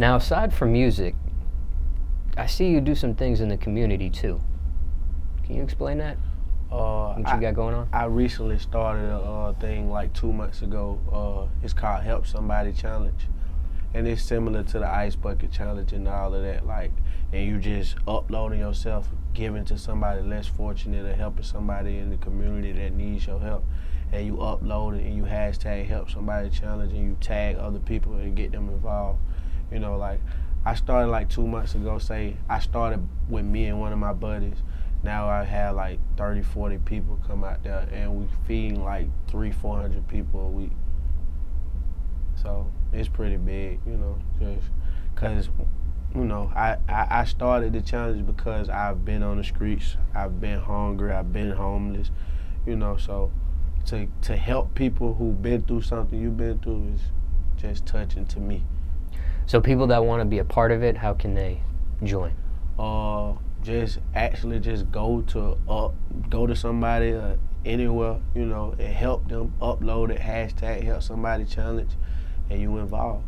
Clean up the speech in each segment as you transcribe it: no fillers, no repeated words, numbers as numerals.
Now, aside from music, I see you do some things in the community too. Can you explain that? What you got going on? I recently started a thing like 2 months ago. It's called Help Somebody Challenge. And it's similar to the Ice Bucket Challenge and all of that. Like, and you just uploading yourself, giving to somebody less fortunate or helping somebody in the community that needs your help. And you upload it and you hashtag Help Somebody Challenge and you tag other people and get them involved. You know, like, I started like 2 months ago, I started with me and one of my buddies. Now I have like 30, 40 people come out there and we feeding like 300-400 people a week. So it's pretty big, you know, just cause, you know, I started the challenge because I've been on the streets, I've been hungry, I've been homeless, you know, so to help people who've been through something you've been through is just touching to me. So people that want to be a part of it, how can they join? Just go to somebody anywhere, you know, and help them upload it, hashtag Help Somebody Challenge, and you involved.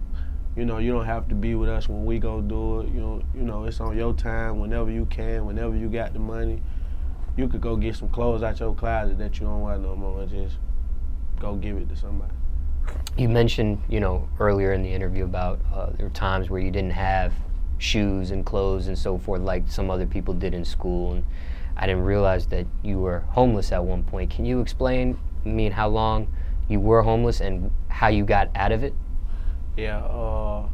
You know, you don't have to be with us when we go do it. You know, it's on your time, whenever you can, whenever you got the money. You could go get some clothes out your closet that you don't wear no more and just go give it to somebody. You mentioned, you know, earlier in the interview about there were times where you didn't have shoes and clothes and so forth like some other people did in school, and I didn't realize that you were homeless at one point. Can you explain how long you were homeless and how you got out of it? Yeah,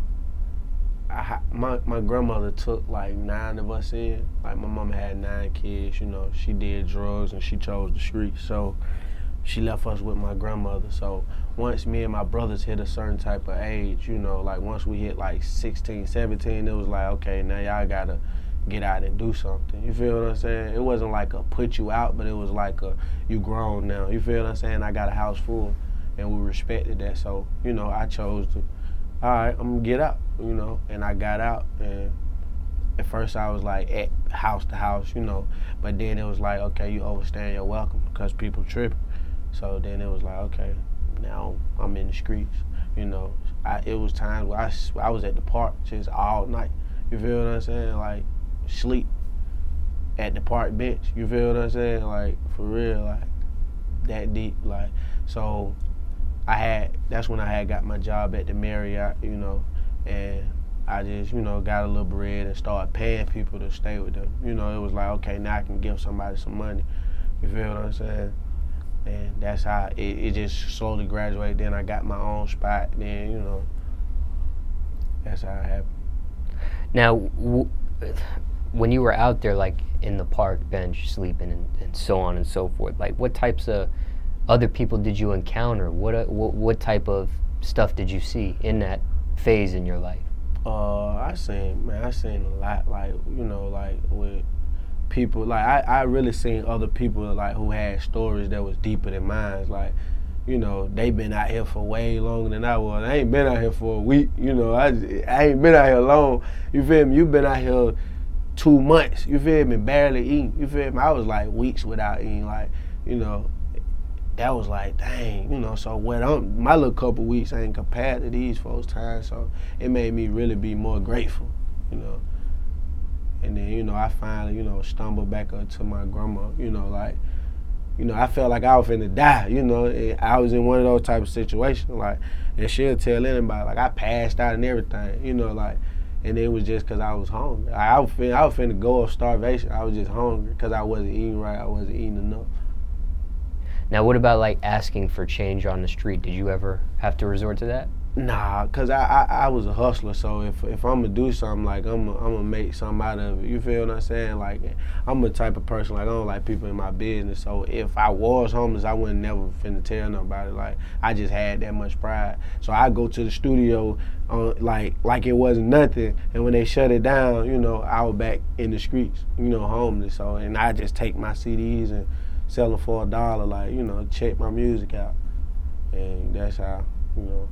my grandmother took like 9 of us in. Like, my mama had 9 kids, you know, she did drugs and she chose the streets, so she left us with my grandmother. So once me and my brothers hit a certain type of age, you know, like once we hit like 16, 17, it was like, okay, now y'all gotta get out and do something. You feel what I'm saying? It wasn't like a put you out, but it was like a you grown now. You feel what I'm saying? I got a house full, and we respected that. So, you know, I chose to, all right, I'm gonna get out, you know, and I got out. And at first I was like at house to house, you know, but then it was like, okay, you overstaying your welcome because people tripping. So then it was like, okay, now I'm in the streets, you know. It was times where I was at the park just all night. You feel what I'm saying? Like, sleep at the park bench. You feel what I'm saying? Like, for real, like, that deep. Like, so that's when I had got my job at the Marriott, you know, and I just, you know, got a little bread and started paying people to stay with them. You know, it was like, okay, now I can give somebody some money. You feel what I'm saying? And that's how it just slowly graduated. Then I got my own spot. Then, you know, that's how it happened. Now, when you were out there, like in the park bench, sleeping and so on and so forth, like what types of other people did you encounter? What type of stuff did you see in that phase in your life? I seen a lot. Like, you know, like with people, like I really seen other people like who had stories that was deeper than mine. Like, you know, they been out here for way longer than I was. I ain't been out here for a week, you know. I ain't been out here long. You feel me? You been out here 2 months. You feel me? Barely eating. You feel me? I was like weeks without eating. Like, you know, that was like, dang, you know. So my little couple weeks ain't compared to these folks' time. So it made me really be more grateful, you know. And then, you know, I finally, you know, stumbled back up to my grandma, you know, like, you know, I felt like I was finna die, you know, and I was in one of those type of situations, like, and she'll tell anybody, like, I passed out and everything, you know, like, and it was just because I was hungry. I was finna go of starvation. I was just hungry because I wasn't eating right. I wasn't eating enough. Now, what about, like, asking for change on the street? Did you ever have to resort to that? Nah, cause I was a hustler, so if I'm gonna do something, like I'm gonna make something out of it. You feel what I'm saying? Like, I'm the type of person, like, I don't like people in my business. So if I was homeless, I wouldn't never finna tell nobody. Like, I just had that much pride. So I go to the studio like it wasn't nothing, and when they shut it down, you know, I was back in the streets, you know, homeless. So, and I just take my CDs and sell them for $1, like, you know, check my music out, and that's how, you know.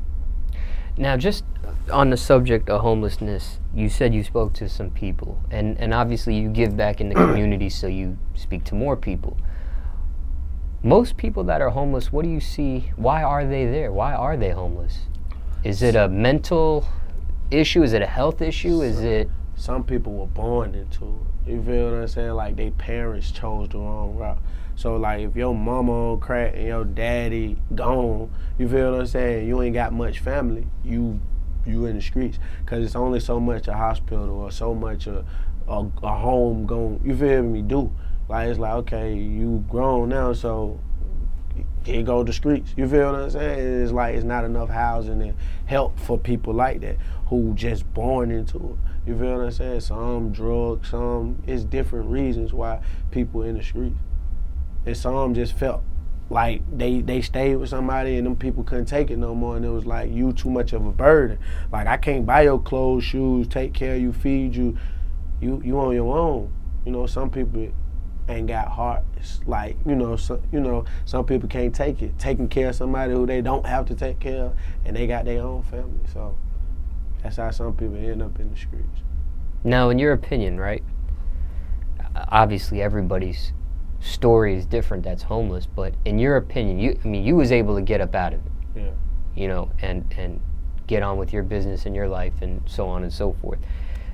Now, just on the subject of homelessness, you said you spoke to some people, and obviously you give back in the community, so you speak to more people. Most people that are homeless, what do you see? Why are they there? Why are they homeless? Is it a mental issue? Is it a health issue? Is it? Some people were born into it. You feel what I'm saying? Like, their parents chose the wrong route. So, like, if your mama on crack and your daddy gone, you feel what I'm saying? You ain't got much family. You in the streets. Because it's only so much a hospital or so much a home gon', you feel me, do. Like, it's like, okay, you grown now, so here go the streets. You feel what I'm saying? It's like it's not enough housing and help for people like that who just born into it. You feel what I'm saying? Some drugs, some, it's different reasons why people in the streets. And some just felt like they stayed with somebody and them people couldn't take it no more, and it was like, you too much of a burden. Like, I can't buy your clothes, shoes, take care of you, feed you. You on your own. You know, some people ain't got hearts. Like, some people can't take it. Taking care of somebody who they don't have to take care of, and they got their own family. So that's how some people end up in the streets. Now, in your opinion, right? Obviously, everybody's story is different that's homeless, but in your opinion, you was able to get up out of it. Yeah. You know, and get on with your business and your life and so on and so forth.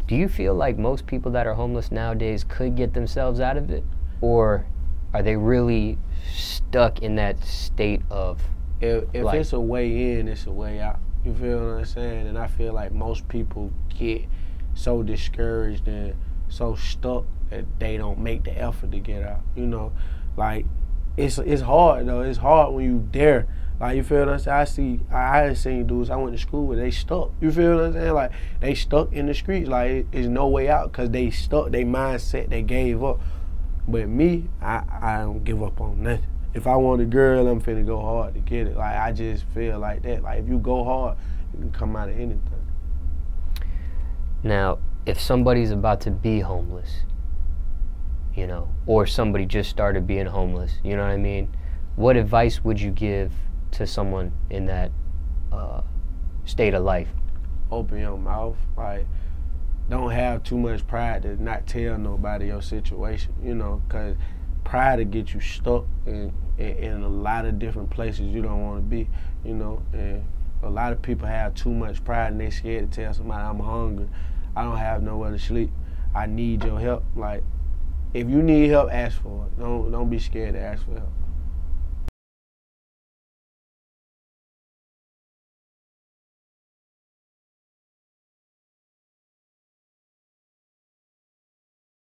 Do you feel like most people that are homeless nowadays could get themselves out of it? Or are they really stuck in that state of If life? It's a way in, it's a way out. You feel what I'm saying? And I feel like most people get so discouraged and so stuck that they don't make the effort to get out. You know, like, it's hard though. It's hard when you there. Like, you feel what I'm saying? I seen dudes I went to school with, they stuck. You feel what I'm saying? Like, they stuck in the streets. Like, there's no way out because they stuck. They mindset, they gave up. But me, I don't give up on nothing. If I want a girl, I'm finna go hard to get it. Like, I just feel like that. Like, if you go hard, you can come out of anything. Now, if somebody's about to be homeless, you know, or somebody just started being homeless, you know what I mean? What advice would you give to someone in that state of life? Open your mouth. Like, don't have too much pride to not tell nobody your situation, you know, because pride will get you stuck in a lot of different places you don't want to be, you know. And a lot of people have too much pride and they scared to tell somebody, I'm hungry, I don't have nowhere to sleep, I need your help. Like, if you need help, ask for it. Don't be scared to ask for help.